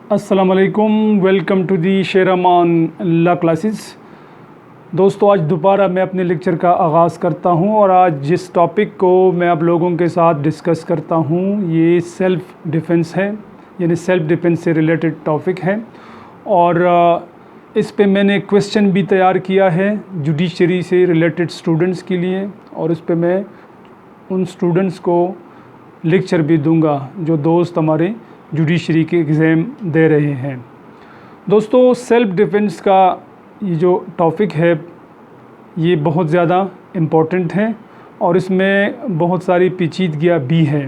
अस्सलाम वालेकुम, welcome to the Sherman law classes. दोस्तों, आज दोबारा मैं अपने लेक्चर का आगाज़ करता हूं और आज जिस टॉपिक को मैं आप लोगों के साथ डिस्कस करता हूं ये सेल्फ़ डिफेंस है, यानी सेल्फ़ डिफेंस से रिलेटेड टॉपिक है। और इस पे मैंने क्वेश्चन भी तैयार किया है जुडिशरी से रिलेटेड स्टूडेंट्स के लिए, और इस पे मैं उन स्टूडेंट्स को लेक्चर भी दूंगा जो दोस्त हमारे जुडिशरी के एग्ज़ाम दे रहे हैं। दोस्तों, सेल्फ़ डिफेंस का ये जो टॉपिक है ये बहुत ज़्यादा इम्पोर्टेंट है और इसमें बहुत सारी पेचीदगियाँ भी हैं।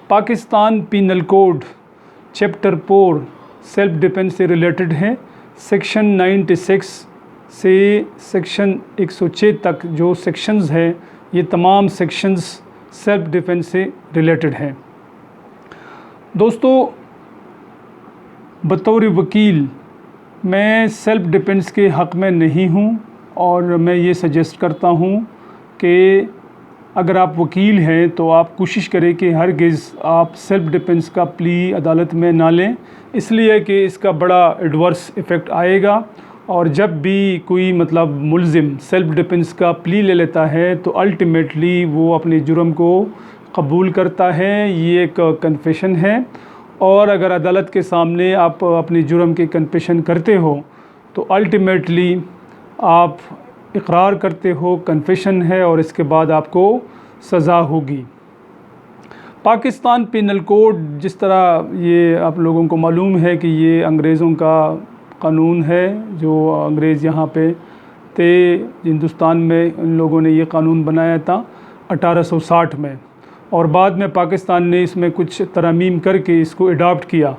Pakistan penal code chapter 4 self defence से रिलेटेड है। सेक्शन 96 से सेक्शन 106 तक जो सेक्शंस हैं ये तमाम सेक्शंस सेल्फ़ डिफेंस से रिलेटेड हैं। दोस्तों, बतौर वकील मैं सेल्फ़ डिफेंस के हक़ में नहीं हूँ और मैं ये सजेस्ट करता हूँ कि अगर आप वकील हैं तो आप कोशिश करें कि हरगिज़ आप सेल्फ़ डिफेंस का प्ली अदालत में ना लें, इसलिए कि इसका बड़ा एडवर्स इफ़ेक्ट आएगा। और जब भी कोई मुल्ज़िम सेल्फ़ डिफेंस का प्ली ले लेता है तो अल्टीमेटली वो अपने जुर्म को कबूल करता है। ये एक कन्फेशन है, और अगर अदालत के सामने आप अपने जुर्म के कन्फेशन करते हो तो अल्टीमेटली आप इकरार करते हो, कन्फेशन है, और इसके बाद आपको सज़ा होगी। पाकिस्तान पीनल कोड, जिस तरह ये आप लोगों को मालूम है कि ये अंग्रेज़ों का कानून है, जो अंग्रेज़ यहाँ पे थे हिंदुस्तान में, इन लोगों ने ये कानून बनाया था 1860 में, और बाद में पाकिस्तान ने इसमें कुछ तरमीम करके इसको अडॉप्ट किया।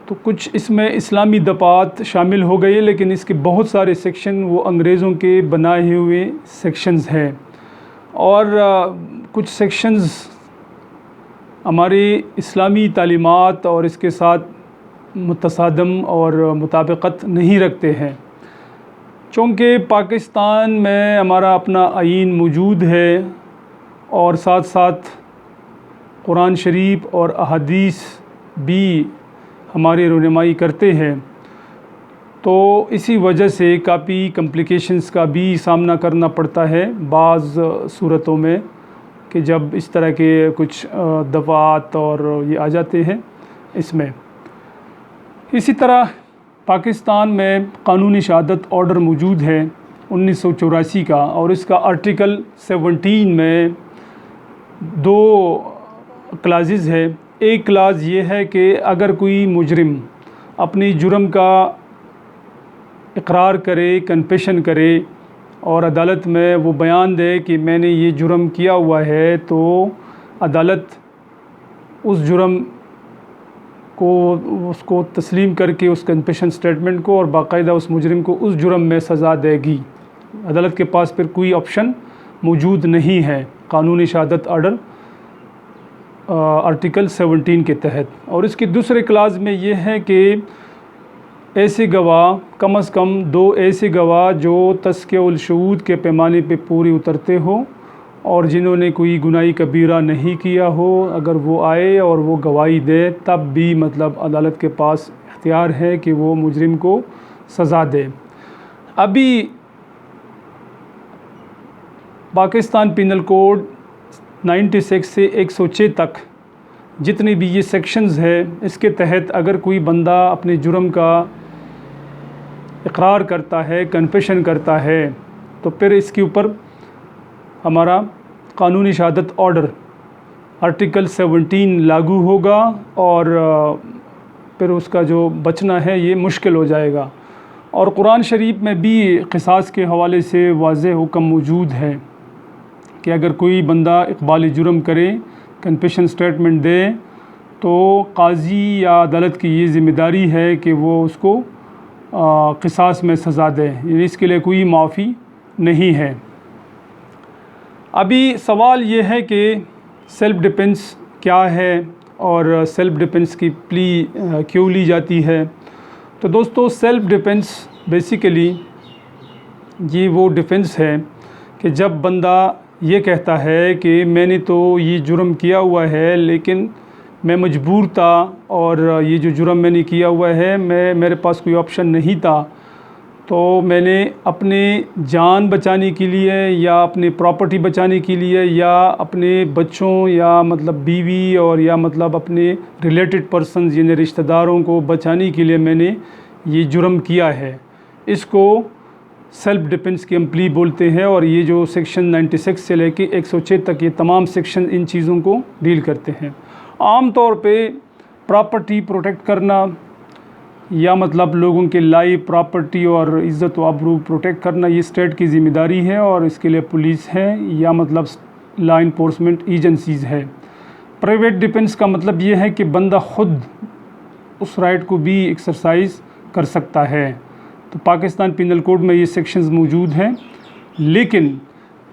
तो कुछ इसमें इस्लामी दफ़ात शामिल हो गए, लेकिन इसके बहुत सारे सेक्शन वो अंग्रेज़ों के बनाए हुए सेक्शंस हैं, और कुछ सेक्शंस हमारे इस्लामी तालीमात और इसके साथ मुतसादम और मुताबिकत नहीं रखते हैं। चूँकि पाकिस्तान में हमारा अपना आईन मौजूद है और साथ साथ कुरान शरीफ और अहादीस भी हमारी रहनुमाई करते हैं, तो इसी वजह से काफ़ी कॉम्प्लिकेशंस का भी सामना करना पड़ता है बाज़ सूरतों में, कि जब इस तरह के कुछ दफ़ात और ये आ जाते हैं इसमें। इसी तरह पाकिस्तान में कानूनी शहादत ऑर्डर मौजूद है 1984 का, और इसका आर्टिकल 17 में 2 क्लाज़ेज़ है। एक क्लाज़ ये है कि अगर कोई मुजरिम अपनी जुर्म का इकरार करे, कन्फेशन करे, और अदालत में वो बयान दे कि मैंने ये जुर्म किया हुआ है, तो अदालत उस जुर्म को उसको तस्लीम करके उस कन्फेशन स्टेटमेंट को और बाकायदा उस मुजरिम को उस जुर्म में सज़ा देगी। अदालत के पास फिर कोई ऑप्शन मौजूद नहीं है कानूनी शहादत ऑर्डर आर्टिकल 17 के तहत। और इसके दूसरे क्लाज़ में ये है कि ऐसे गवाह, कम से कम 2 ऐसे गवाह जो तज़किया शुहूद के पैमाने पे पूरी उतरते हो और जिन्होंने कोई गुनाही कबीरा नहीं किया हो, अगर वो आए और वो गवाही दे, तब भी अदालत के पास इख्तियार है कि वो मुजरिम को सज़ा दे। अभी पाकिस्तान पीनल कोड 96 से 106 तक जितनी भी ये सेक्शंस है, इसके तहत अगर कोई बंदा अपने जुर्म का इकरार करता है, कन्फेशन करता है, तो फिर इसके ऊपर हमारा कानूनी शहादत ऑर्डर आर्टिकल 17 लागू होगा, और फिर उसका जो बचना है ये मुश्किल हो जाएगा। और कुरान शरीफ में भी क़िसास के हवाले से वाज़ेह हुक्म मौजूद है कि अगर कोई बंदा इक़बाल जुर्म करे, कन्फेशन स्टेटमेंट दे, तो काजी या अदालत की ये ज़िम्मेदारी है कि वो उसको क़िसास में सज़ा दे, यानी इसके लिए कोई माफ़ी नहीं है। अभी सवाल ये है कि सेल्फ़ डिफेंस क्या है और सेल्फ़ डिफेंस की प्ली क्यों ली जाती है। तो दोस्तों, सेल्फ़ डिफेंस बेसिकली ये वो डिफेंस है कि जब बंदा ये कहता है कि मैंने तो ये जुर्म किया हुआ है, लेकिन मैं मजबूर था और ये जो जुर्म मैंने किया हुआ है, मेरे पास कोई ऑप्शन नहीं था, तो मैंने अपने जान बचाने के लिए या अपने प्रॉपर्टी बचाने के लिए या अपने बच्चों या मतलब बीवी और या मतलब अपने रिलेटेड पर्सन्स यानी रिश्तेदारों को बचाने के लिए मैंने ये जुर्म किया है। इसको सेल्फ़ डिफेंस की हम प्ली बोलते हैं और ये जो सेक्शन 96 से लेके 106 तक ये तमाम सेक्शन इन चीज़ों को डील करते हैं। आम तौर पे प्रॉपर्टी प्रोटेक्ट करना या मतलब लोगों के लाइफ, प्रॉपर्टी और इज़्ज़त व आबरू प्रोटेक्ट करना ये स्टेट की ज़िम्मेदारी है और इसके लिए पुलिस है या मतलब लॉ इन्फोर्समेंट एजेंसीज़ है। प्राइवेट डिफेंस का मतलब ये है कि बंदा ख़ुद उस राइट को भी एक्सरसाइज कर सकता है। तो पाकिस्तान पिनल कोड में ये सेक्शंस मौजूद हैं, लेकिन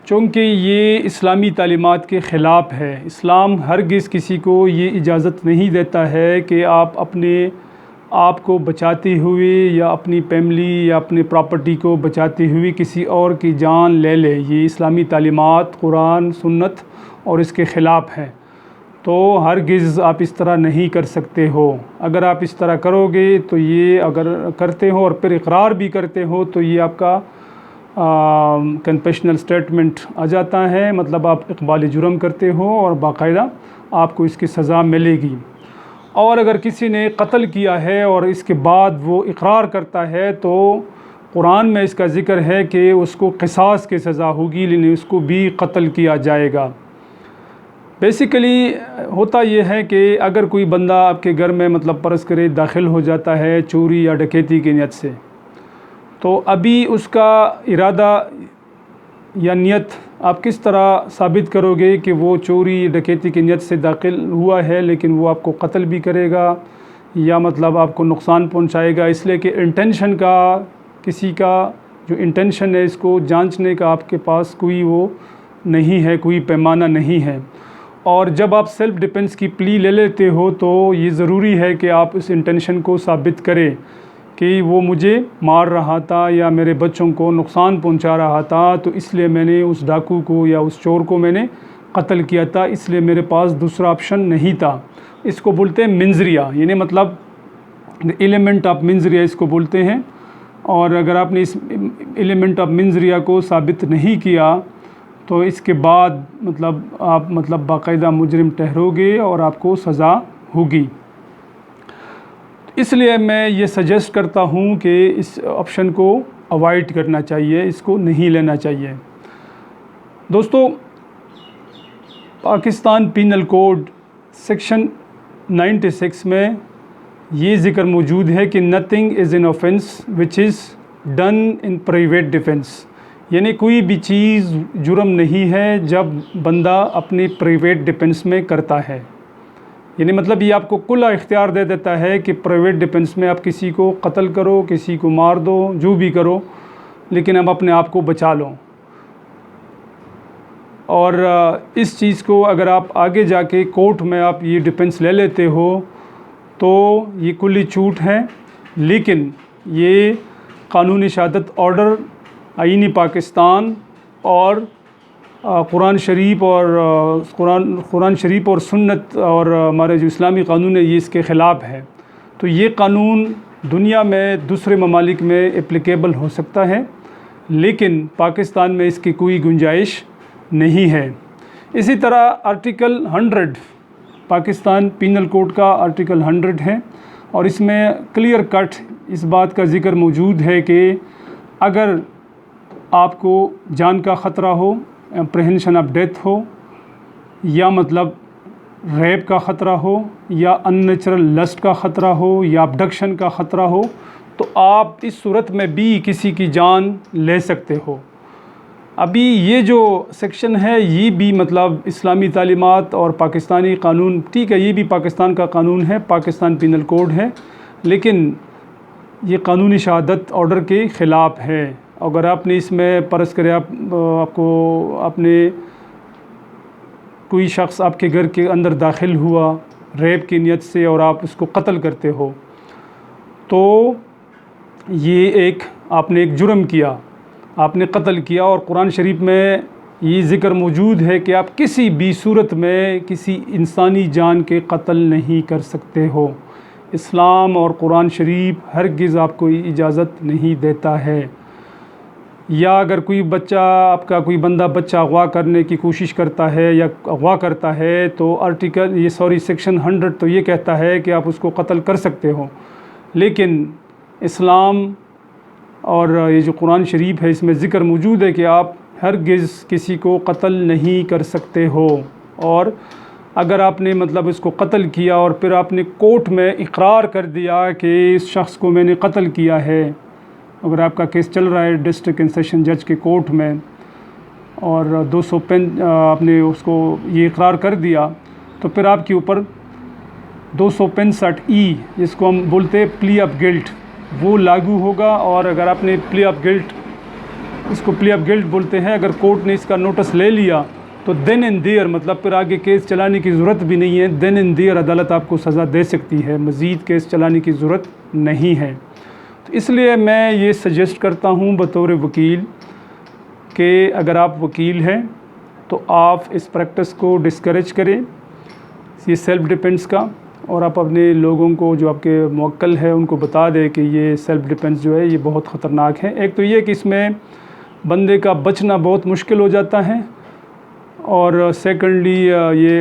चूँकि ये इस्लामी तालीमात के ख़िलाफ़ है, इस्लाम हरगिज़ किसी को ये इजाज़त नहीं देता है कि आप अपने आप को बचाते हुए या अपनी फैमिली या अपनी प्रॉपर्टी को बचाते हुए किसी और की जान ले ले। ये इस्लामी तालीमात कुरान, सुन्नत और इसके ख़िलाफ़ है। तो हरगिज़ आप इस तरह नहीं कर सकते हो। अगर आप इस तरह करोगे तो ये अगर करते हो और फिर इकरार भी करते हो तो ये आपका कन्फेशनल स्टेटमेंट आ जाता है, मतलब आप इक़बाल जुर्म करते हो और बाकायदा आपको इसकी सज़ा मिलेगी। और अगर किसी ने कत्ल किया है और इसके बाद वो इकरार करता है तो कुरान में इसका ज़िक्र है कि उसको क़िसास की सज़ा होगी, लेकिन उसको भी कत्ल किया जाएगा। बेसिकली होता ये है कि अगर कोई बंदा आपके घर में मतलब फ़र्ज़ करे दाखिल हो जाता है चोरी या डकैती की नियत से, तो अभी उसका इरादा या नियत आप किस तरह साबित करोगे कि वो चोरी डकैती की नियत से दाखिल हुआ है लेकिन वो आपको कत्ल भी करेगा या मतलब आपको नुकसान पहुंचाएगा। इसलिए कि इंटेंशन का, किसी का जो इंटेंशन है इसको जांचने का आपके पास कोई वो नहीं है, कोई पैमाना नहीं है। और जब आप सेल्फ़ डिफेंस की प्ली ले लेते हो तो ये ज़रूरी है कि आप इस इंटेंशन को साबित करें कि वो मुझे मार रहा था या मेरे बच्चों को नुकसान पहुंचा रहा था, तो इसलिए मैंने उस डाकू को या उस चोर को मैंने कत्ल किया था, इसलिए मेरे पास दूसरा ऑप्शन नहीं था। इसको बोलते हैं मिंजरिया, यानी मतलब एलिमेंट ऑफ मिंजरिया इसको बोलते हैं। और अगर आपने इस एलिमेंट ऑफ मिंजरिया को साबित नहीं किया तो इसके बाद मतलब आप मतलब बाकायदा मुजरिम ठहरोगे और आपको सज़ा होगी। इसलिए मैं ये सजेस्ट करता हूँ कि इस ऑप्शन को अवॉइड करना चाहिए, इसको नहीं लेना चाहिए। दोस्तों, पाकिस्तान पिनल कोड सेक्शन 96 में ये ज़िक्र मौजूद है कि nothing is an offence which is done in private defence, यानी कोई भी चीज़ जुर्म नहीं है जब बंदा अपनी प्राइवेट डिफेंस में करता है। यानी मतलब ये आपको खुला इख्तियार दे देता है कि प्राइवेट डिफेंस में आप किसी को कत्ल करो, किसी को मार दो, जो भी करो, लेकिन आप अपने आप को बचा लो। और इस चीज़ को अगर आप आगे जाके कोर्ट में आप ये डिफेंस ले लेते हो तो ये खुली छूट है, लेकिन ये कानूनी शहादत ऑर्डर, आईनी पाकिस्तान और कुरान शरीफ और कुरान शरीफ और सुन्नत और हमारे जो इस्लामी कानून है ये इसके ख़िलाफ़ है। तो ये कानून दुनिया में दूसरे ममालिक में एप्लीकेबल हो सकता है, लेकिन पाकिस्तान में इसकी कोई गुंजाइश नहीं है। इसी तरह आर्टिकल 100 पाकिस्तान पिनल कोड का आर्टिकल 100 है और इसमें क्लियर कट इस बात का ज़िक्र मौजूद है कि अगर आपको जान का ख़तरा हो, एप्रीहेंशन ऑफ डेथ हो या मतलब रेप का ख़तरा हो या अननेचुरल लस्ट का ख़तरा हो या अबडक्शन का ख़तरा हो, तो आप इस सूरत में भी किसी की जान ले सकते हो। अभी ये जो सेक्शन है ये भी मतलब इस्लामी तालीमात और पाकिस्तानी कानून, ठीक है, ये भी पाकिस्तान का कानून है, पाकिस्तान पिनल कोड है, लेकिन ये कानूनी शहादत ऑर्डर के ख़िलाफ़ है। अगर आपने इसमें परस करे आपने कोई शख्स आपके घर के अंदर दाखिल हुआ रेप की नियत से और आप उसको कत्ल करते हो, तो ये आपने एक जुर्म किया, आपने कत्ल किया। और कुरान शरीफ में ये ज़िक्र मौजूद है कि आप किसी भी सूरत में किसी इंसानी जान के कत्ल नहीं कर सकते हो। इस्लाम और कुरान शरीफ हरगिज़ आपको इजाज़त नहीं देता है। या अगर कोई बच्चा, आपका कोई बंदा बच्चा अगवा करने की कोशिश करता है या अगवा करता है तो सेक्शन 100 तो ये कहता है कि आप उसको कत्ल कर सकते हो। लेकिन इस्लाम और ये जो कुरान शरीफ है इसमें ज़िक्र मौजूद है कि आप हरगिज़ किसी को कत्ल नहीं कर सकते हो। और अगर आपने मतलब इसको कत्ल किया और फिर आपने कोर्ट में इकरार कर दिया कि इस शख्स को मैंने कत्ल किया है, अगर आपका केस चल रहा है डिस्ट्रिक्ट एंड सेशन जज के कोर्ट में और 265 आपने उसको ये इकरार कर दिया, तो फिर आपके ऊपर 265E जिसको हम बोलते हैं प्ली ऑफ गिल्ट वो लागू होगा। और अगर आपने प्ली ऑफ गिल्ट, इसको प्ली ऑफ गिल्ट बोलते हैं, अगर कोर्ट ने इसका नोटिस ले लिया तो देन एंड देयर मतलब फिर आगे केस चलाने की ज़रूरत भी नहीं है। देन एंड देयर अदालत आपको सज़ा दे सकती है, मज़ीद केस चलाने की ज़रूरत नहीं है। तो इसलिए मैं ये सजेस्ट करता हूँ बतौर वकील कि अगर आप वकील हैं तो आप इस प्रैक्टिस को डिस्करेज करें, ये सेल्फ़ डिफेंस का, और आप अपने लोगों को जो आपके मुवक्किल है उनको बता दें कि ये सेल्फ़ डिफेंस जो है ये बहुत ख़तरनाक है। एक तो ये कि इसमें बंदे का बचना बहुत मुश्किल हो जाता है, और सेकंडली ये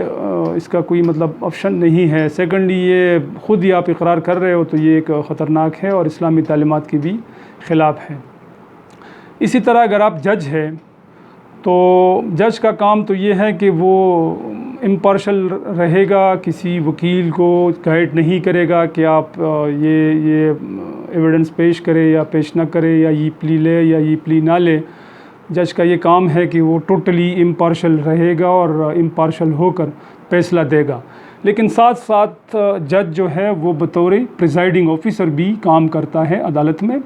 इसका कोई मतलब ऑप्शन नहीं है। सेकंडली ये ख़ुद ही आप इकरार कर रहे हो तो ये एक ख़तरनाक है और इस्लामी तालीमात की भी ख़िलाफ़ है। इसी तरह अगर आप जज हैं तो जज का काम तो ये है कि वो इम्पार्शल रहेगा, किसी वकील को गाइड नहीं करेगा कि आप ये एविडेंस पेश करें या पेश ना करें, या ये प्ली ले या ये प्ली ना ले। जज का ये काम है कि वो टोटली इम्पार्शल रहेगा और इम्पार्शल होकर फैसला देगा। लेकिन साथ साथ जज जो है वो बतौर प्रिजाइडिंग ऑफिसर भी काम करता है अदालत में,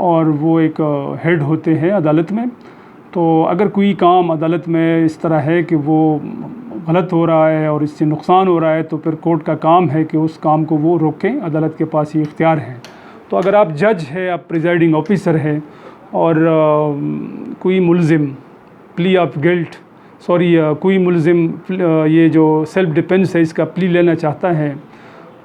और वो एक हेड होते हैं अदालत में। तो अगर कोई काम अदालत में इस तरह है कि वो गलत हो रहा है और इससे नुकसान हो रहा है तो फिर कोर्ट का काम है कि उस काम को वो रोकें, अदालत के पास ये इख्तियार है। तो अगर आप जज है, आप प्रिजाइडिंग ऑफिसर है और कोई मुलज़िम प्ली ऑफ गिल्ट कोई मुलज़िम ये जो सेल्फ़ डिफेंस है इसका प्ली लेना चाहता है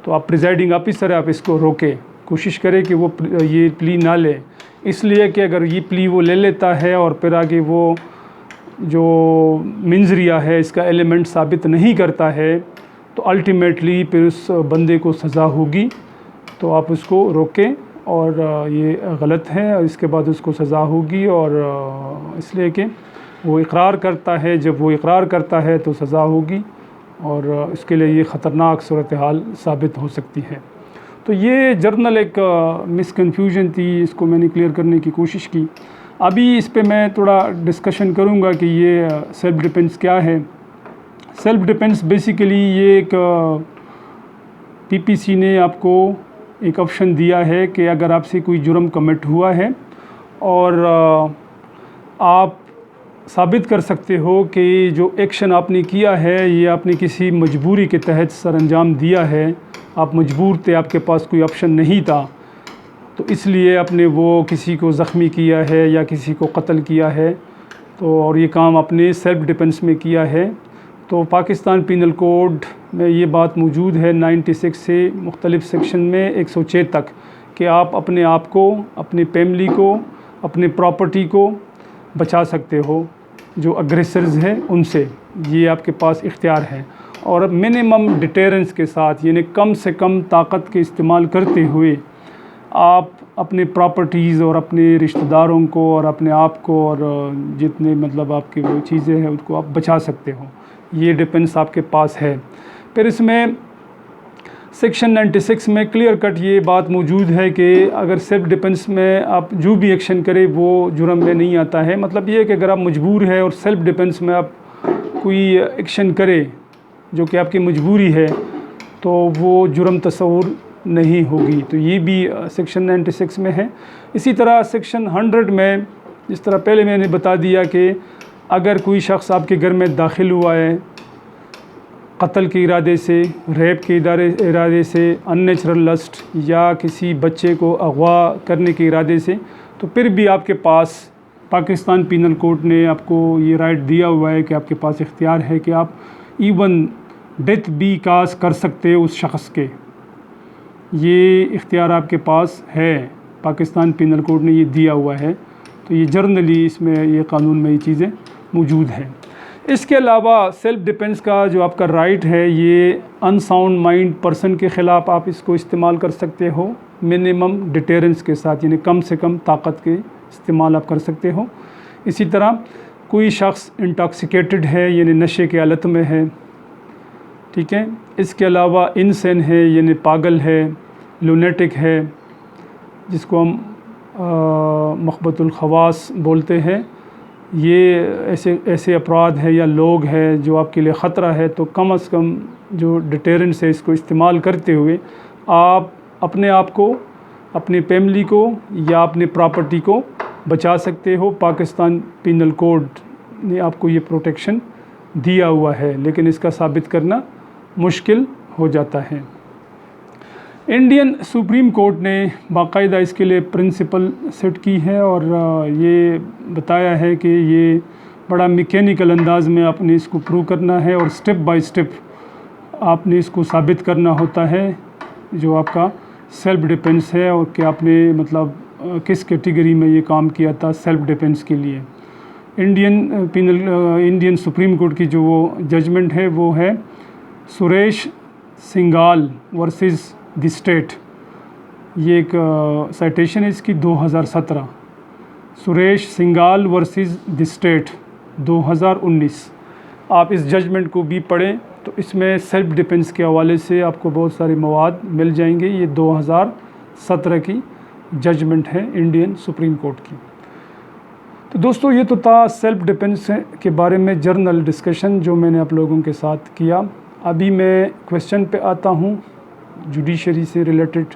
तो आप प्रिजाइडिंग ऑफिसर है, आप इसको रोकें, कोशिश करें कि वो ये प्ली ना ले। इसलिए कि अगर ये प्ली वो ले लेता है और फिर आगे वो जो मिंजरिया है इसका एलिमेंट साबित नहीं करता है तो अल्टीमेटली फिर उस बंदे को सज़ा होगी। तो आप उसको रोकें और ये गलत है और इसके बाद उसको सज़ा होगी। और इसलिए कि वो इकरार करता है, जब वो इकरार करता है तो सज़ा होगी और इसके लिए ये ख़तरनाक सूरत हाल साबित हो सकती है। तो ये जर्नल एक मिसकन्फ्यूजन थी, इसको मैंने क्लियर करने की कोशिश की। अभी इस पे मैं थोड़ा डिस्कशन करूँगा कि ये सेल्फ़ डिफेंस क्या है। सेल्फ़ डिफेंस बेसिकली ये एक पीपीसी ने आपको एक ऑप्शन दिया है कि अगर आपसे कोई जुर्म कमिट हुआ है और आप साबित कर सकते हो कि जो एक्शन आपने किया है ये आपने किसी मजबूरी के तहत सरअंजाम दिया है, आप मजबूर थे, आपके पास कोई ऑप्शन नहीं था, तो इसलिए आपने वो किसी को ज़ख्मी किया है या किसी को कत्ल किया है, तो और ये काम आपने सेल्फ़ डिफेंस में किया है। तो पाकिस्तान पीनल कोड में ये बात मौजूद है 96 से मुख्तलिफ़ सेक्शन में 106 तक कि आप अपने आप को, अपनी फैमिली को, अपने प्रॉपर्टी को बचा सकते हो जो अग्रेसर्स हैं उनसे, ये आपके पास इख्तियार है। और मिनिमम डिटेरेंस के साथ, यानी कम से कम ताकत के इस्तेमाल करते हुए आप अपने प्रॉपर्टीज़ और अपने रिश्तेदारों को और अपने आप को और जितने मतलब आपकी वो चीज़ें हैं उनको आप बचा सकते हो, ये डिफेंस आपके पास है। फिर इसमें सेक्शन 96 में क्लियर कट ये बात मौजूद है कि अगर सेल्फ़ डिफेंस में आप जो भी एक्शन करें वो जुर्म में नहीं आता है। मतलब ये है कि अगर आप मजबूर है और सेल्फ़ डिफेंस में आप कोई एक्शन करें जो कि आपकी मजबूरी है तो वो जुर्म तस्वुर नहीं होगी। तो ये भी सेक्शन 96 में है। इसी तरह सेक्शन 100 में, जिस तरह पहले मैंने बता दिया कि अगर कोई शख्स आपके घर में दाखिल हुआ है कत्ल के इरादे से, रेप के इरादे से, अननेचुरल लस्ट या किसी बच्चे को अगवा करने के इरादे से, तो फिर भी आपके पास पाकिस्तान पीनल कोड ने आपको ये राइट दिया हुआ है कि आपके पास इख्तियार है कि आप इवन डेथ भी काज कर सकते हो उस शख्स के, ये इख्तियार आपके पास है, पाकिस्तान पीनल कोड ने ये दिया हुआ है। तो ये जर्नली इसमें ये कानून में ये चीज़ें मौजूद हैं। इसके अलावा सेल्फ़ डिफेंस का जो आपका राइट है, ये अनसाउंड माइंड पर्सन के ख़िलाफ़ आप इसको इस्तेमाल कर सकते हो मिनिमम डिटेरेंस के साथ, यानी कम से कम ताकत के इस्तेमाल आप कर सकते हो। इसी तरह कोई शख्स इंटॉक्सिकेटेड है यानी नशे के हालत में है, ठीक है। इसके अलावा इनसेन है यानी पागल है, लूनेटिक है, जिसको हम मखबतुल खवास बोलते हैं, ये ऐसे अपराध है या लोग हैं जो आपके लिए ख़तरा है। तो कम से कम जो डिटेरेंस है इसको इस्तेमाल करते हुए आप अपने आप को, अपनी फैमिली को या अपनी प्रॉपर्टी को बचा सकते हो। पाकिस्तान पीनल कोड ने आपको ये प्रोटेक्शन दिया हुआ है, लेकिन इसका साबित करना मुश्किल हो जाता है। इंडियन सुप्रीम कोर्ट ने बाकायदा इसके लिए प्रिंसिपल सेट की है और ये बताया है कि ये बड़ा मैकेनिकल अंदाज में आपने इसको प्रूव करना है और स्टेप बाय स्टेप आपने इसको साबित करना होता है जो आपका सेल्फ़ डिफेंस है, और कि आपने मतलब किस कैटेगरी में ये काम किया था सेल्फ़ डिफेंस के लिए। इंडियन सुप्रीम कोर्ट की जो वो जजमेंट है वो है सुरेश सिंगाल वर्सेस द स्टेट। ये एक साइटेशन है इसकी 2017, सुरेश सिंगाल वर्सेस द स्टेट 2019। आप इस जजमेंट को भी पढ़ें तो इसमें सेल्फ़ डिफेंस के हवाले से आपको बहुत सारे मवाद मिल जाएंगे। ये 2017 की जजमेंट है इंडियन सुप्रीम कोर्ट की। तो दोस्तों ये तो था सेल्फ़ डिफेंस के बारे में जर्नल डिस्कशन जो मैंने आप लोगों के साथ किया। अभी मैं क्वेश्चन पे आता हूँ, जुडिशरी से रिलेटेड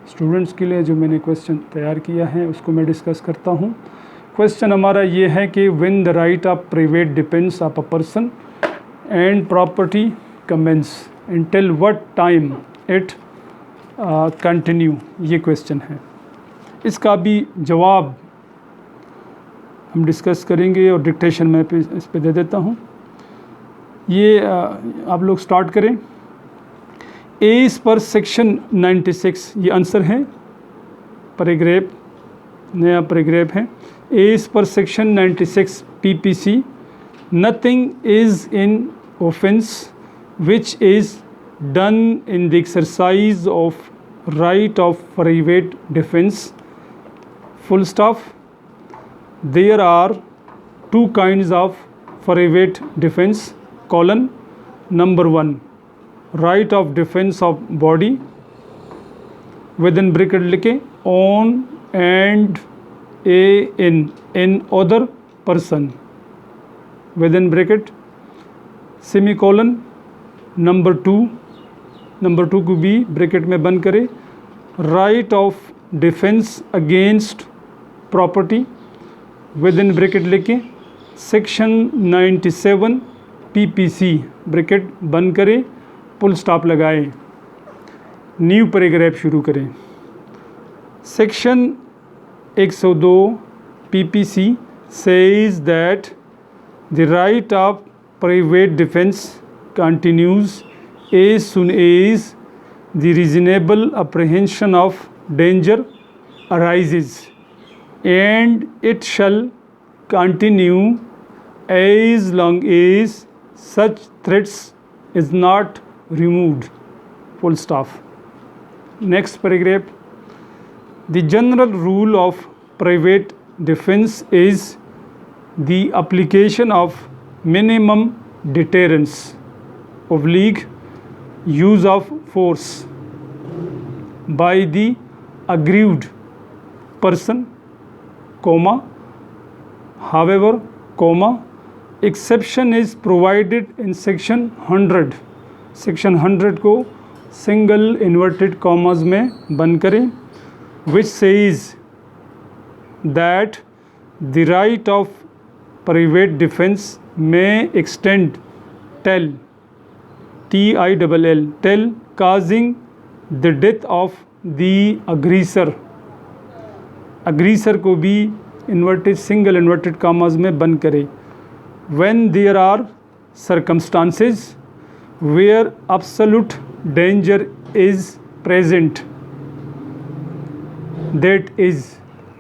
स्टूडेंट्स के लिए जो मैंने क्वेश्चन तैयार किया है उसको मैं डिस्कस करता हूँ। क्वेश्चन हमारा ये है कि when the right of private defence of a person and property commences and till what time it continue, ये क्वेश्चन है। इसका भी जवाब हम डिस्कस करेंगे और डिक्टेशन मैं इस पे दे देता हूँ। ये आप लोग स्टार्ट करें। एज पर सेक्शन 96, ये आंसर है, पैराग्राफ नया पैराग्राफ है। As per section 96 PPC, nothing is in offence which is done in the exercise of right of private defence, full stop. There are two kinds of private defence, colon. Number 1, right of defence of body, within bracket लिखे, on and a in other person, within bracket semicolon. Number 2 को भी bracket में बंद करें, right of defence against property, within bracket लिखें section 97 PPC, bracket बंद करें, full stop लगाएं, न्यू पैराग्राफ शुरू करें। Section 102 PPC says that the right of private defense continues as soon as the reasonable apprehension of danger arises, and it shall continue as long as such threats is not removed, full stop. Next paragraph, the general rule of private defense is the application of minimum deterrence oblique use of force by the aggrieved person, comma, however, comma, exception is provided in section 100। Section 100 को single inverted commas में बंद करें, which says that the right of private defense may extend till TILL till causing the death of the aggressor। aggressor को भी inverted single inverted commas में बंद करें। When there are circumstances where absolute danger is present, that is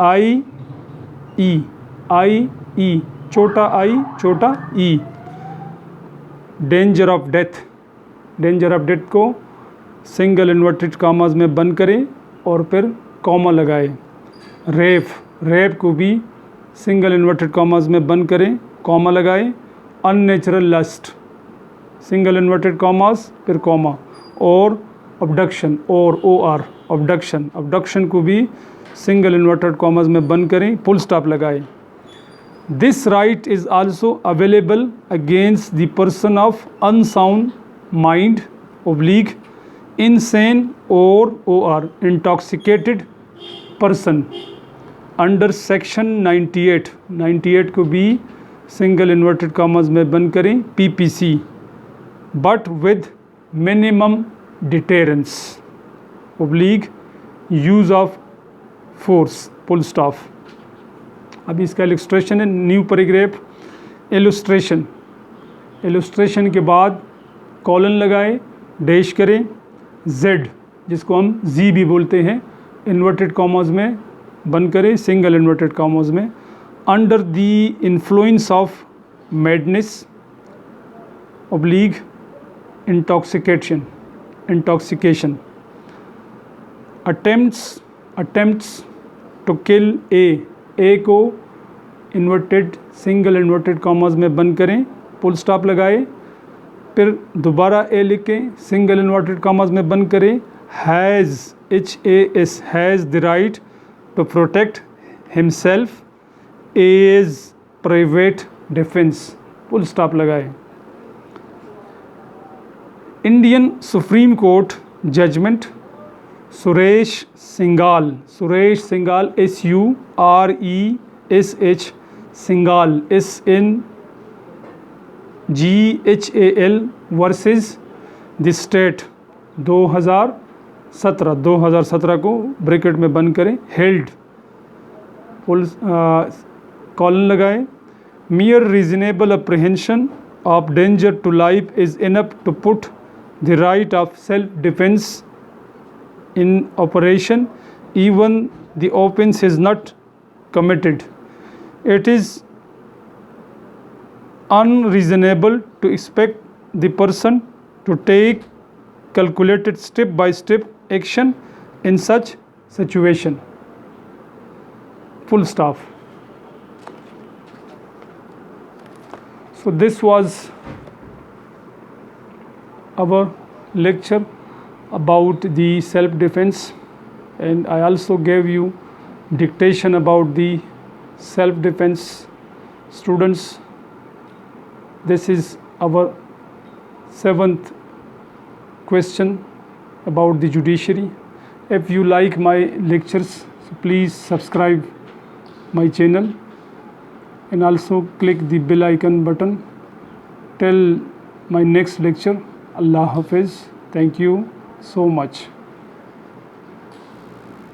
I E छोटा I छोटा E. Danger of death को single inverted commas में बंद करें और फिर कॉमा लगाएं। रेप को भी सिंगल इन्वर्टेड कामाज में बंद करें, कॉमा लगाएं। Unnatural lust single inverted commas फिर कॉमा। और अबडक्शन और ओ आर अबडक्शन को भी सिंगल इन्वर्टेड कॉमाज में बंद करें, फुल स्टॉप लगाएं। This right is also available against the person of unsound mind oblique insane or intoxicated person under section 98 को भी सिंगल इन्वर्टेड कॉमाज में बंद करें, PPC, but with minimum deterrence oblique use of force, full stop. अभी इसका illustration है, new paragraph. Illustration के बाद कॉलन लगाए, डैश करें। Z जिसको हम Z भी बोलते हैं, इन्वर्टेड कॉमाज में बंद करें, सिंगल इन्वर्टेड कॉमाज में। Under the influence of madness oblique intoxication attempts to kill A को सिंगल इन्वर्टेड कॉमाज में बंद करें, फुल स्टॉप लगाए। फिर दोबारा ए लिख के सिंगल इन्वर्टेड कॉमाज में बंद करें। Has the right to protect himself as private defence, full stop लगाए। Indian Supreme Court judgment Suresh Singhal SURESH Singhal SNGHAL versus the state 2017 को ब्रैकेट में बंद करें। हेल्ड फुल कॉलन लगाए। mere reasonable apprehension of danger to life is enough to put the right of self-defense in operation even the offense is not committed. It is unreasonable to expect the person to take calculated step-by-step action in such situation. Full stop. So this was our lecture about the self-defense, and I also gave you dictation about the self-defense. Students, this is our 7th question about the judiciary. If you like my lectures, so please subscribe my channel and also click the bell icon button. Till my next lecture, Allah Hafiz. Thank you so much.